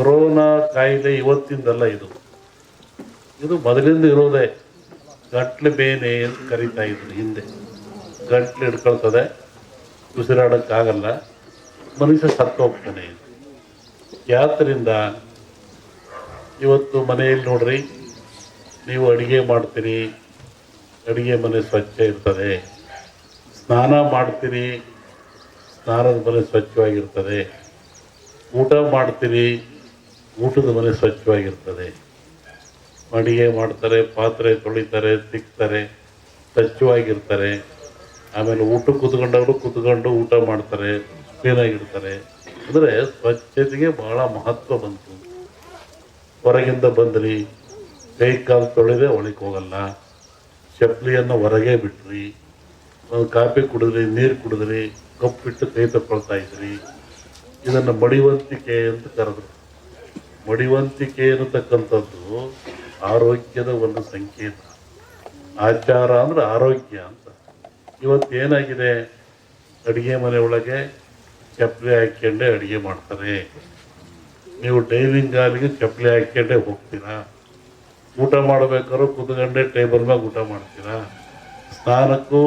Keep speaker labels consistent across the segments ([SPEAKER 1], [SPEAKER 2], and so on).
[SPEAKER 1] Corona ಕಾಯಿಲೆ ಇವತ್ತಿಂದಲ್ಲ, ಇದು ಮೊದಲಿಂದ ಇರೋದೇ. ಗಂಟ್ಲು ಬೇನೆ ಅಂತ ಕರಿತಾ ಇದ್ರು ಹಿಂದೆ. ಗಂಟ್ಲು ಹಿಡ್ಕೊಳ್ತದೆ, ಉಸಿರಾಡೋಕ್ಕಾಗಲ್ಲ, ಮನುಷ್ಯ ಸತ್ತು ಹೋಗ್ತಾನೆ. ಯಾತ್ರಿಂದ ಇವತ್ತು ಮನೆಯಲ್ಲಿ ನೋಡ್ರಿ, ನೀವು ಅಡುಗೆ ಮಾಡ್ತೀರಿ, ಅಡುಗೆ ಮನೆ ಸ್ವಚ್ಛ ಇರ್ತದೆ. ಸ್ನಾನ ಮಾಡ್ತೀರಿ, ಸ್ನಾನದ ಮನೆ ಸ್ವಚ್ಛವಾಗಿರ್ತದೆ. ಊಟ ಮಾಡ್ತೀರಿ, ಊಟದ ಮನೆ ಸ್ವಚ್ಛವಾಗಿರ್ತದೆ. ಅಡುಗೆ ಮಾಡ್ತಾರೆ, ಪಾತ್ರೆ ತೊಳಿತಾರೆ, ತಿಕ್ತಾರೆ, ಸ್ವಚ್ಛವಾಗಿರ್ತಾರೆ. ಆಮೇಲೆ ಊಟ ಕೂತ್ಕೊಂಡು ಊಟ ಮಾಡ್ತಾರೆ, ಕ್ಲೀನಾಗಿರ್ತಾರೆ. ಅಂದರೆ ಸ್ವಚ್ಛತೆಗೆ ಬಹಳ ಮಹತ್ವ ಬಂತು. ಹೊರಗಿಂದ ಬಂದ್ರಿ, ಕೈ ಕಾಲು ತೊಳೆದೇ ಒಳಗೆ ಹೋಗಲ್ಲ, ಚಪ್ಪಲಿಯನ್ನು ಹೊರಗೆ ಬಿಟ್ರಿ, ಒಂದು ಕಾಫಿ ಕುಡಿದ್ರಿ, ನೀರು ಕುಡಿದ್ರಿ, ಕಪ್ಪಿಟ್ಟು ಕೈ ತಗೊಳ್ತಾ ಇದ್ರಿ. ಇದನ್ನು ಮಡಿವಂತಿಕೆ ಅಂತ ಕರೆದ್ರು. ಮಡಿವಂತಿಕೆ ಅನ್ನತಕ್ಕಂಥದ್ದು ಆರೋಗ್ಯದ ಒಂದು ಸಂಕೇತ. ಆಚಾರ ಅಂದ್ರೆ ಆರೋಗ್ಯ ಅಂತ. ಇವತ್ತೇನಾಗಿದೆ, ಅಡುಗೆ ಮನೆ ಒಳಗೆ ಚಪ್ಪಲಿ ಹಾಕ್ಕೊಂಡೆ ಅಡುಗೆ ಮಾಡ್ತಾರೆ. ನೀವು ಡೈನಿಂಗ್ ಹಾಲಿಗೆ ಚಪ್ಪಲಿ ಹಾಕ್ಕೊಂಡೆ ಹೋಗ್ತೀರಾ. ಊಟ ಮಾಡಬೇಕಾದ್ರೂ ಕೂತ್ಕೊಂಡೆ ಟೇಬಲ್ ಮ್ಯಾಗ ಊಟ ಮಾಡ್ತೀರಾ. ಸ್ನಾನಕ್ಕೂ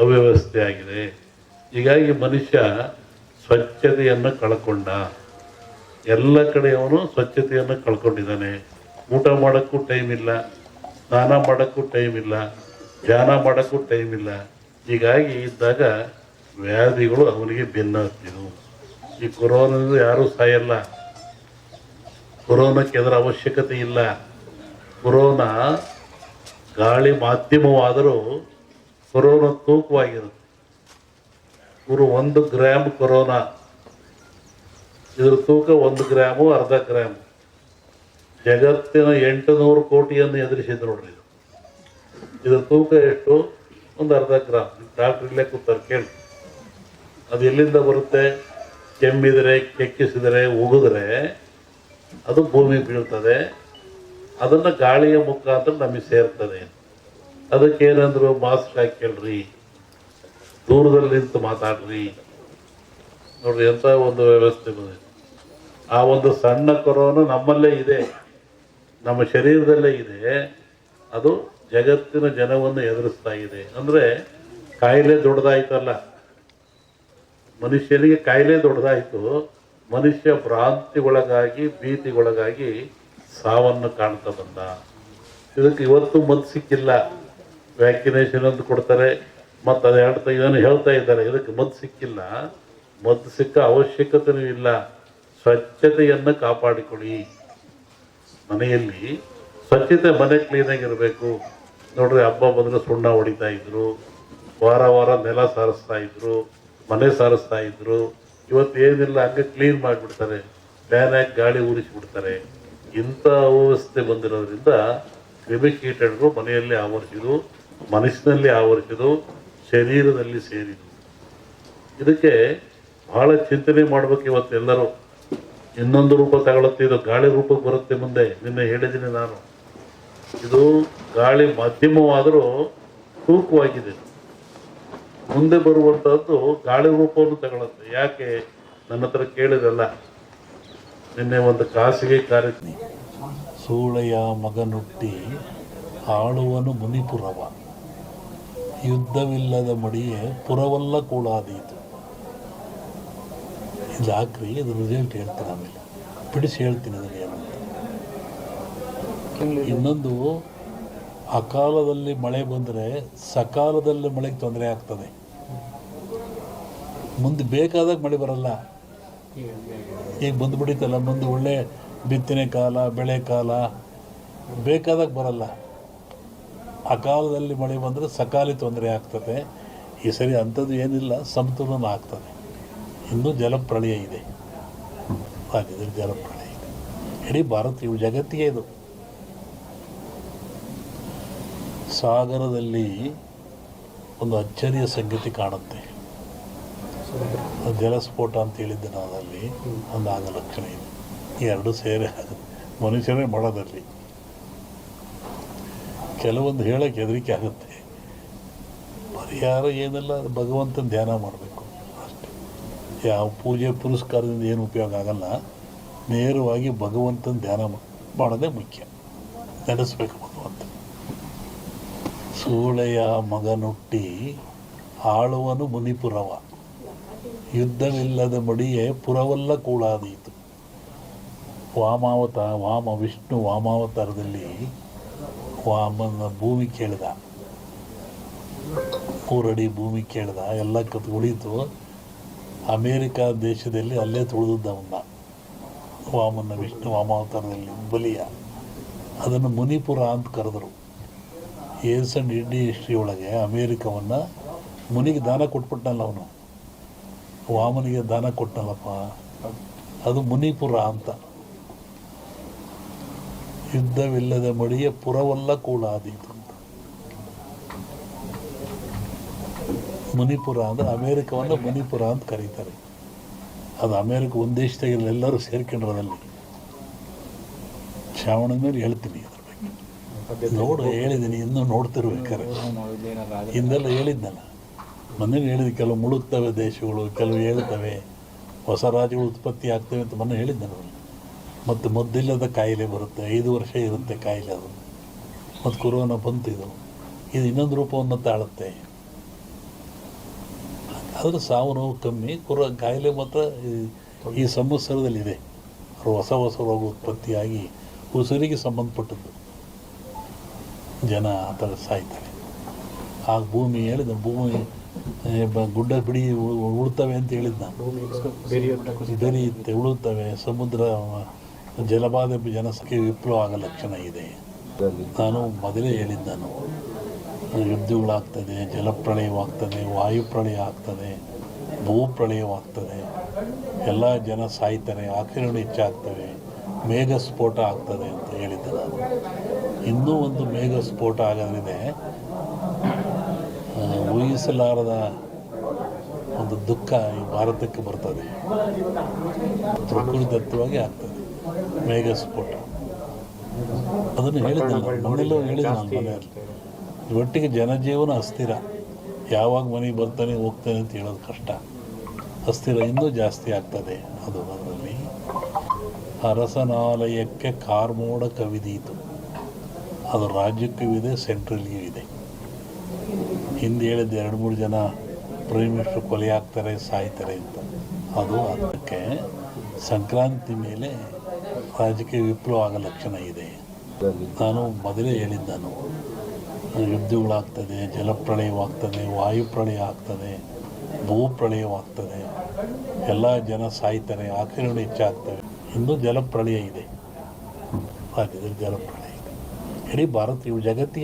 [SPEAKER 1] ಅವ್ಯವಸ್ಥೆ ಆಗಿದೆ. ಹೀಗಾಗಿ ಮನುಷ್ಯ ಸ್ವಚ್ಛತೆಯನ್ನು ಕಳ್ಕೊಂಡ. ಎಲ್ಲ ಕಡೆ ಅವನು ಸ್ವಚ್ಛತೆಯನ್ನು ಕಳ್ಕೊಂಡಿದ್ದಾನೆ. ಊಟ ಮಾಡೋಕ್ಕೂ ಟೈಮ್ ಇಲ್ಲ, ಸ್ನಾನ ಮಾಡೋಕ್ಕೂ ಟೈಮ್ ಇಲ್ಲ, ಧ್ಯಾನ ಮಾಡೋಕ್ಕೂ ಟೈಮ್ ಇಲ್ಲ. ಹೀಗಾಗಿ ಇದ್ದಾಗ ವ್ಯಾಧಿಗಳು ಅವನಿಗೆ ಬೆನ್ನ ಹತ್ತಿದ್ವು. ಈ ಕೊರೋನಾದಿಂದ ಯಾರೂ ಸಾಯಲ್ಲ. ಕೊರೋನಾಕ್ಕೆ ಅದರ ಅವಶ್ಯಕತೆ ಇಲ್ಲ. ಕೊರೋನಾ ಗಾಳಿ ಮಾಧ್ಯಮವಾದರೂ ಕೊರೋನಾ ತೂಕವಾಗಿರುತ್ತೆ. ಇವರು 1 ಗ್ರಾಮ್ ಕೊರೋನಾ, ಇದ್ರ ತೂಕ 1 ಗ್ರಾಮು, ಅರ್ಧ ಗ್ರಾಮು. ಜಗತ್ತಿನ 800 ಕೋಟಿಯನ್ನು ಎದುರಿಸಿದ್ರು ನೋಡ್ರಿ. ಇದ್ರ ತೂಕ ಎಷ್ಟು? ಒಂದು ಅರ್ಧ ಗ್ರಾಮ್. ಡಾಕ್ಟ್ರ್ ಇಲ್ಲೇ ಕೂತಾರೆ, ಕೇಳಿ. ಅದು ಎಲ್ಲಿಂದ ಬರುತ್ತೆ? ಕೆಮ್ಮಿದರೆ, ಕೆಕ್ಕಿಸಿದರೆ, ಉಗಿದ್ರೆ ಅದು ಭೂಮಿಗೆ ಬೀಳ್ತದೆ. ಅದನ್ನು ಗಾಳಿಯ ಮುಖಾಂತರ ನಮಗೆ ಸೇರ್ತದೆ. ಅದಕ್ಕೇನಂದ್ರು, ಮಾಸ್ಕ್ ಹಾಕ್ಕೊಳ್ರಿ, ದೂರದಲ್ಲಿ ನಿಂತು ಮಾತಾಡ್ರಿ. ನೋಡ್ರಿ ಎಂಥ ಒಂದು ವ್ಯವಸ್ಥೆ ಬಂದಿದೆ. ಆ ಒಂದು ಸಣ್ಣ ಕೊರೋನಾ ನಮ್ಮಲ್ಲೇ ಇದೆ, ನಮ್ಮ ಶರೀರದಲ್ಲೇ ಇದೆ. ಅದು ಜಗತ್ತಿನ ಜನವನ್ನು ಎದುರಿಸ್ತಾ ಇದೆ. ಅಂದರೆ ಕಾಯಿಲೆ ದೊಡ್ಡದಾಯ್ತಲ್ಲ, ಮನುಷ್ಯನಿಗೆ ಕಾಯಿಲೆ ದೊಡ್ಡದಾಯಿತು. ಮನುಷ್ಯ ಭ್ರಾಂತಿಗೊಳಗಾಗಿ, ಭೀತಿಗೊಳಗಾಗಿ ಸಾವನ್ನು ಕಾಣ್ತಾ ಬಂದ. ಇದಕ್ಕೆ ಇವತ್ತು ಮದ್ದು ಸಿಕ್ಕಿಲ್ಲ. ವ್ಯಾಕ್ಸಿನೇಷನ್ ಅಂತ ಕೊಡ್ತಾರೆ, ಮತ್ತು ಅದು ಇದನ್ನು ಹೇಳ್ತಾ ಇದ್ದಾರೆ, ಇದಕ್ಕೆ ಮದ್ದು ಸಿಕ್ಕಿಲ್ಲ. ಮದ್ದು ಸಿಕ್ಕ ಅವಶ್ಯಕತೆಯೂ ಇಲ್ಲ. ಸ್ವಚ್ಛತೆಯನ್ನು ಕಾಪಾಡಿಕೊಳ್ಳಿ. ಮನೆಯಲ್ಲಿ ಸ್ವಚ್ಛತೆ, ಮನೆ ಕ್ಲೀನಾಗಿರಬೇಕು. ನೋಡ್ರಿ, ಹಬ್ಬ ಬಂದರೆ ಸುಣ್ಣ ಹೊಡಿತಾ ಇದ್ರು, ವಾರ ನೆಲ ಸಾರಿಸ್ತಾ ಇದ್ರು, ಮನೆ ಸಾರಿಸ್ತಾ ಇದ್ರು. ಇವತ್ತು ಏನಿಲ್ಲ, ಹಂಗೆ ಕ್ಲೀನ್ ಮಾಡಿಬಿಡ್ತಾರೆ, ಫ್ಯಾನ್ ಹಾಕಿ ಗಾಳಿ ಊರಿಸಿಬಿಡ್ತಾರೆ. ಇಂಥ ಅವ್ಯವಸ್ಥೆ ಬಂದಿರೋದ್ರಿಂದ ಕ್ರಿಮಿಕೀಟಗಳು ಮನೆಯಲ್ಲಿ ಆವರಿಸಿದು, ಮನಸ್ಸಿನಲ್ಲಿ ಆವರಿಸಿದು, ಶರೀರದಲ್ಲಿ ಸೇರಿದು. ಇದಕ್ಕೆ ಬಹಳ ಚಿಂತನೆ ಮಾಡ್ಬೇಕು ಇವತ್ತೆಲ್ಲರೂ. ಇನ್ನೊಂದು ರೂಪ ತಗೊಳುತ್ತೆ, ಇದು ಗಾಳಿ ರೂಪಕ್ಕೆ ಬರುತ್ತೆ ಮುಂದೆ. ನಿನ್ನೆ ಹೇಳಿದ್ದೀನಿ ನಾನು, ಇದು ಗಾಳಿ ಮಾಧ್ಯಮವಾದರೂ ತೂಕವಾಗಿದೆ. ಮುಂದೆ ಬರುವಂಥದ್ದು ಗಾಳಿ ರೂಪವನ್ನು ತಗೊಳುತ್ತೆ. ಯಾಕೆ ನನ್ನ ಹತ್ರ ಕೇಳಿದಲ್ಲ. ನಿನ್ನೆ ಒಂದು ಖಾಸಗಿ ಕಾರ್ಯಕ್ರಮ, ಸೂಳೆಯ ಮಗನುಟ್ಟಿ ಆಳುವನು ಮುನಿಪುರವ, ಯುದ್ಧವಿಲ್ಲದ ಮಡಿಯೇ ಪುರವಲ್ಲ ಕೂಡಾದೀತು. ಇದು ಹಾಕ್ರಿ, ಇದು ರಿಸಲ್ಟ್ ಹೇಳ್ತೀನಿ, ಆಮೇಲೆ ಬಿಡಿಸಿ ಹೇಳ್ತೀನಿ ಅದನ್ನು ಏನು. ಇನ್ನೊಂದು, ಅಕಾಲದಲ್ಲಿ ಮಳೆ ಬಂದರೆ ಸಕಾಲದಲ್ಲಿ ಮಳೆಗೆ ತೊಂದರೆ ಆಗ್ತದೆ. ಮುಂದೆ ಬೇಕಾದಾಗ ಮಳೆ ಬರಲ್ಲ. ಈಗ ಬಂದುಬಿಡಿತಲ್ಲ, ಮುಂದೆ ಒಳ್ಳೆ ಬಿತ್ತನೆ ಕಾಲ, ಬೆಳೆ ಕಾಲ, ಬೇಕಾದಾಗ ಬರಲ್ಲ. ಅಕಾಲದಲ್ಲಿ ಮಳೆ ಬಂದರೆ ಸಕಾಲಿ ತೊಂದರೆ ಆಗ್ತದೆ. ಈ ಸರಿ ಅಂಥದ್ದು ಏನಿಲ್ಲ, ಸಮತೋಲನ ಆಗ್ತದೆ. ಇನ್ನೂ ಜಲಪ್ರಳಯ ಇದೆ, ಹಾಗಿದ್ರೆ ಜಲಪ್ರಳಯ ಇದೆ ಇಡೀ ಭಾರತ, ಇವು ಜಗತ್ತಿಗೆ. ಇದು ಸಾಗರದಲ್ಲಿ ಒಂದು ಅಚ್ಚರಿಯ ಸಂಗತಿ ಕಾಣುತ್ತೆ. ಜಲಸ್ಫೋಟ ಅಂತ ಹೇಳಿದ್ದೆ ನಾನು, ಅಲ್ಲಿ ಒಂದು ಆಗ ಲಕ್ಷಣ ಇದೆ. ಈ ಎರಡು ಸೇರಿ ಮನುಷ್ಯರೇ ಮಾಡೋದಲ್ಲಿ ಕೆಲವೊಂದು ಹೇಳೋಕ್ಕೆ ಹೆದರಿಕೆ ಆಗುತ್ತೆ. ಪರಿಹಾರ ಏನೆಲ್ಲ, ಭಗವಂತನ ಧ್ಯಾನ ಮಾಡಬೇಕು ಅಷ್ಟೇ. ಯಾವ ಪೂಜೆ ಪುರಸ್ಕಾರದಿಂದ ಏನು ಉಪಯೋಗ ಆಗಲ್ಲ. ನೇರವಾಗಿ ಭಗವಂತನ ಧ್ಯಾನ ಮಾಡೋದೇ ಮುಖ್ಯ. ನೆನೆಸ್ಬೇಕು ಭಗವಂತ. ಸೂಳೆಯ ಮಗನುಟ್ಟಿ ಆಳುವನು ಮುನಿಪುರವ, ಯುದ್ಧವಿಲ್ಲದ ಮಡಿಯೇ ಪುರವಲ್ಲ ಕೂಳಾದೀತು. ವಿಷ್ಣು ವಾಮಾವತಾರದಲ್ಲಿ ವಾಮನ ಭೂಮಿ ಕೇಳಿದ, 3 ಅಡಿ ಭೂಮಿ ಕೇಳಿದ, ಎಲ್ಲ ಉಳಿತು. ಅಮೇರಿಕಾ ದೇಶದಲ್ಲಿ ಅಲ್ಲೇ ತುಳಿದವನ್ನ ವಿಷ್ಣು ವಾಮಾವತಾರದಲ್ಲಿ ಬಲಿಯ, ಅದನ್ನು ಮುನಿಪುರ ಅಂತ ಕರೆದರು. ಏನ್ಸಂಡ್ ಇಂಡಿಯನ್ ಹಿಸ್ಟ್ರಿ ಒಳಗೆ ಅಮೇರಿಕವನ್ನು ಮುನಿಗೆ ದಾನ ಕೊಟ್ಬಿಟ್ಟನಲ್ಲ, ಅವನು ವಾಮನಿಗೆ ದಾನ ಕೊಟ್ಟನಲ್ಲಪ್ಪ, ಅದು ಮುನಿಪುರ ಅಂತ. ಯುದ್ಧವಿಲ್ಲದ ಮಡಿಯ ಪುರವಲ್ಲ ಕೂಳಾದೀತು ಅಂತ. ಮುನಿಪುರ ಅಂದರೆ ಅಮೇರಿಕವನ್ನು ಮುನಿಪುರ ಅಂತ ಕರೀತಾರೆ. ಅದು ಅಮೇರಿಕ ಒಂದು ದೇಶದಾಗಿಲ್ಲ, ಎಲ್ಲರೂ ಸೇರ್ಕೊಂಡಿರೋದಲ್ಲಿ. ಶ್ರಾವಣ ಮೇಲೆ ಹೇಳ್ತೀನಿ ಅದ್ರ ಬಗ್ಗೆ. ಹೇಳಿದ್ದೀನಿ, ಇನ್ನೂ ನೋಡ್ತಿರ್ಬೇಕಾರೆ. ಹಿಂದೆಲ್ಲ ಹೇಳಿದ್ನಲ್ಲ, ಮೊನ್ನೆ ಹೇಳಿದ, ಕೆಲವು ಮುಳುಗ್ತವೆ ದೇಶಗಳು, ಕೆಲವು ಹೇಳ್ತವೆ, ಹೊಸ ರಾಜ್ಯಗಳು ಉತ್ಪತ್ತಿ ಆಗ್ತವೆ ಅಂತ ಮೊನ್ನೆ ಹೇಳಿದ್ದೆ. ಮತ್ತು ಮದ್ದಿಲ್ಲದ ಕಾಯಿಲೆ ಬರುತ್ತೆ, 5 ವರ್ಷ ಇರುತ್ತೆ ಕಾಯಿಲೆ ಅದು. ಮತ್ತು ಕೊರೋನಾ ಬಂತು, ಇದು ಇನ್ನೊಂದು ರೂಪವನ್ನು ತಾಳುತ್ತೆ. ಆದರೆ ಸಾವು ನೋವು ಕಮ್ಮಿ, ಕಾಯಿಲೆ ಮಾತ್ರ ಈ ಸಂವತ್ಸರದಲ್ಲಿದೆ. ಹೊಸ ರೋಗ ಉತ್ಪತ್ತಿಯಾಗಿ ಉಸಿರಿಗೆ ಸಂಬಂಧಪಟ್ಟದ್ದು, ಜನ ಆ ಥರ ಸಾಯ್ತಾರೆ. ಆಗ ಭೂಮಿ ಹೇಳಿದ, ಭೂಮಿ ಗುಡ್ಡ ಬಿಡಿ ಉಳ್ತವೆ ಅಂತ ಹೇಳಿದ್ದ ನಾನು. ಬೆರೆಯುತ್ತೆ, ಉಳುತ್ತವೆ. ಸಮುದ್ರ ಜಲಬಾಧೆ ಜನಸಂಖ್ಯೆ ವಿಪ್ಲವ ಆಗೋ ಲಕ್ಷಣ ಇದೆ. ನಾನು ಮೊದಲೇ ಹೇಳಿದ್ದ, ಯುದ್ಧಗಳಾಗ್ತದೆ, ಜಲಪ್ರಳಯವಾಗ್ತದೆ, ವಾಯುಪ್ರಳಯ ಆಗ್ತದೆ, ಭೂಪ್ರಳಯವಾಗ್ತದೆ, ಎಲ್ಲ ಜನ ಸಾಯ್ತಾರೆ, ಆಕ್ರಮಣ ಹೆಚ್ಚಾಗ್ತವೆ, ಮೇಘ ಸ್ಫೋಟ ಆಗ್ತದೆ ಅಂತ ಹೇಳಿದ್ದೆ ನಾನು. ಇನ್ನೂ ಒಂದು ಮೇಘ ಸ್ಫೋಟ ಆಗೋದ್ರಿದೆ, ಊಹಿಸಲಾರದ ಒಂದು ದುಃಖ ಈ ಭಾರತಕ್ಕೆ ಬರ್ತದೆ. ಪ್ರಕೃತಿದತ್ತವಾಗಿ ಆಗ್ತದೆ ಮೇಘ ಸ್ಫೋಟ. ಅದನ್ನು ಹೇಳಿದ್ದೆ ಮನೆಯಲ್ಲೂ ಹೇಳಿದ್ದೆ ನಾನು ಮನೆಯಲ್ಲಿ. ಒಟ್ಟಿಗೆ ಜನಜೀವನ ಅಸ್ಥಿರ, ಯಾವಾಗ ಮನೆಗೆ ಬರ್ತಾನೆ ಹೋಗ್ತಾನೆ ಅಂತ ಹೇಳೋದು ಕಷ್ಟ. ಅಸ್ಥಿರ ಇನ್ನೂ ಜಾಸ್ತಿ ಆಗ್ತದೆ. ಅದು ಅದರಲ್ಲಿ ಅರಸನಾಲಯಕ್ಕೆ ಕಾರ್ಮೋಡ ಕವಿದೀತು. ಅದು ರಾಜ್ಯಕ್ಕೂ ಇದೆ, ಸೆಂಟ್ರಲ್ಗೂ ಇದೆ. ಹಿಂದೆ ಹೇಳಿದ್ದು 2-3 ಜನ ಪ್ರೈಮ್ ಮಿನಿಸ್ಟರ್ ಕೊಲೆ ಆಗ್ತಾರೆ, ಸಾಯ್ತಾರೆ ಅಂತ. ಅದು ಅದಕ್ಕೆ ಸಂಕ್ರಾಂತಿ ಮೇಲೆ ರಾಜಕೀಯ ವಿಪ್ಲವ ಆಗೋ ಲಕ್ಷಣ ಇದೆ. ನಾನು ಮೊದಲೇ ಹೇಳಿದ್ದ, ಯುದ್ಧಗಳಾಗ್ತದೆ, ಜಲಪ್ರಳಯವಾಗ್ತದೆ, ವಾಯುಪ್ರಳಯ ಆಗ್ತದೆ, ಭೂಪ್ರಳಯವಾಗ್ತದೆ, ಎಲ್ಲ ಜನ ಸಾಯ್ತಾರೆ, ಆಕ್ರಮಣ ಹೆಚ್ಚಾಗ್ತವೆ. ಇನ್ನೂ ಜಲಪ್ರಳಯ ಇದೆ, ರಾಜ್ಯದಲ್ಲಿ ಜಲಪ್ರಳಯ ಇದೆ. ಇಡೀ ಭಾರತ, ಜಗತ್ತಿಗೆ